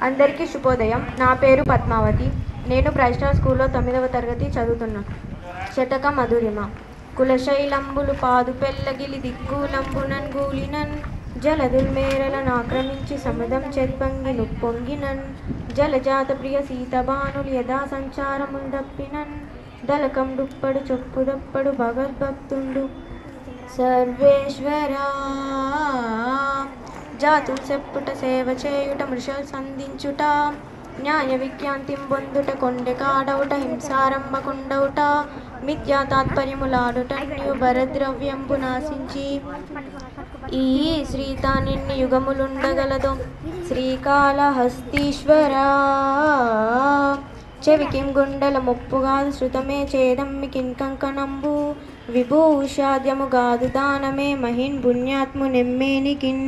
అందరికీ శుభోదయం. నా పేరు పద్మావతి. నేను ప్రైస్టార్ స్కూల్లో 9వ తరగతి చదువుతున్నాను. శతక మధురిమ. కులశైలంబులు పాదు పెళ్ళగిలి దిక్కులంబునన్ గూలినన్ జలదుల్మేరలను ఆక్రమించి సముదం చెద్బంగి నుప్పొంగినన్ జలజాత ప్రియ సీతబానులు యథా సంచారముల్ దప్పినన్ దళకం డుప్పడు చొప్పుదప్పడు భగవద్భక్తుండు సర్వేశ్వరా. జాతులు చెప్పుట సేవ చేయుట మృషలు సంధించుట న్యాయ విజ్ఞాంతిం బొందుట కొండె కాడవుట హింసారంభకుండవుట మిథ్యా తాత్పర్యములాడుట భరద్రవ్యంబు నాశించి ఈ శ్రీతానిన్ని యుగములుండగలదు శ్రీకాళహస్తీశ్వరా. చెవికిం గుండెల ముప్పుగాదు శృతమే చేదమ్మి కింకంకణంబు విభూషాద్యము గాదు దానమే మహిన్ పుణ్యాత్ము నెమ్మేనికిన్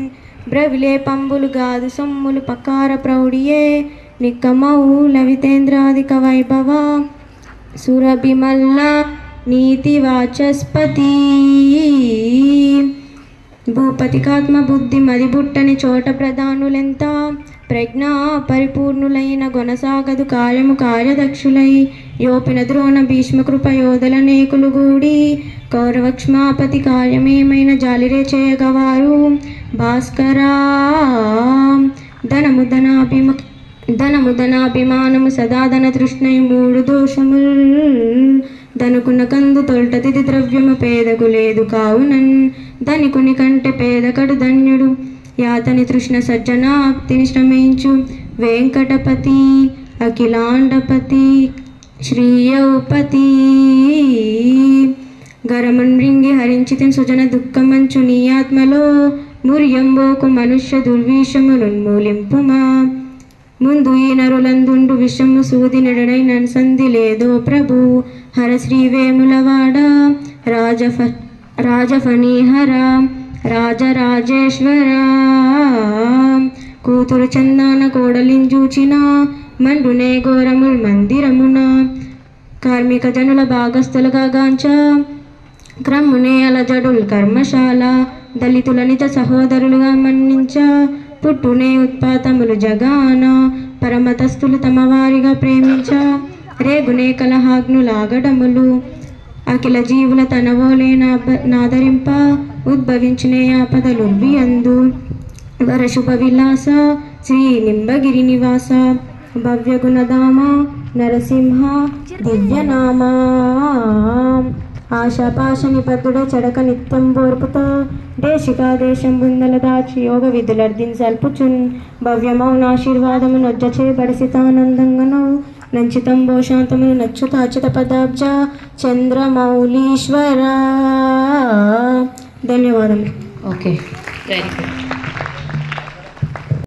బ్రవిలే పంబులు గాదు సొమ్ములు పకార ప్రౌఢియే నిక్కమౌ లవితేంద్రాధిక వైభవ సురభిమల్ల నీతి వాచస్పతి. భూపతికాత్మ బుద్ధి మదిబుట్టని చోట ప్రధానులెంత ప్రజ్ఞా పరిపూర్ణులైన గొనసాగదు కార్యము కార్యదక్షులై యోపిన ద్రోణ భీష్మకృప యోధలనేకులు గూడి కౌరవక్ష్మాపతి కార్యమేమైన జాలిరే చేయగవారు భాస్కరా. ధనము ధనాభిమానము సదా ధన తృష్ణయి మూడు దోషముల్ ధనుకున్న కందు తొల్టతిది ద్రవ్యము పేదకు లేదు కావునన్ ధనికుని కంటే పేదకడు ధన్యుడు యాతని తృష్ణ సజ్జనాప్తిని శ్రమించు వెంకటపతి అఖిలాండపతి శ్రీయౌపతి. గరమున్రింగి హరించితిన్ సుజన దుఃఖమంచు నీ ఆత్మలో ముర్యంబోకు మనుష్య దుర్విషమునున్మూలింపుమా ముందు ఈ నరులందుండు విషము సూది నెడనై నన్సంది లేదో ప్రభు హర శ్రీవేములవాడ రాజఫణీహర రాజరాజేశ్వర. కూతురు చందాన కోడలింజూచిన మండునే ఘోరముల్ మందిరమున కార్మిక జనుల భాగస్థులుగా గాంచ క్రమ్మునే అలజడుల్ కర్మశాల దళితుల నిజ సహోదరులుగా మన్నించ పుట్టునే ఉత్పాతములు జగాన పరమతస్థులు తమ వారిగా ప్రేమించ రేగునే కలహాగ్నులాగడములు అఖిల జీవుల తనవోలే నాదరింప ఉద్భవించునే ఆపదలుర్వి అందు వరశుభ విలాస శ్రీ నింబగిరి నివాస భవ్య గుణధామ నరసింహ దివ్యనామా. ఆశాపాశ నిబద్ధుడ చడక నిత్యం బోర్పుతో దేశికా దేశం బుందల దాచి యోగ విధులర్దించల్పుచున్ భవ్యమౌనాశీర్వాదము నొజ్జచే బడిసితానందంగను నంచితంబో శాంతమును నచ్చుత అచ్యుత పదాబ్జ చంద్రమౌళీశ్వర. ధన్యవాదములు. Okay, very good.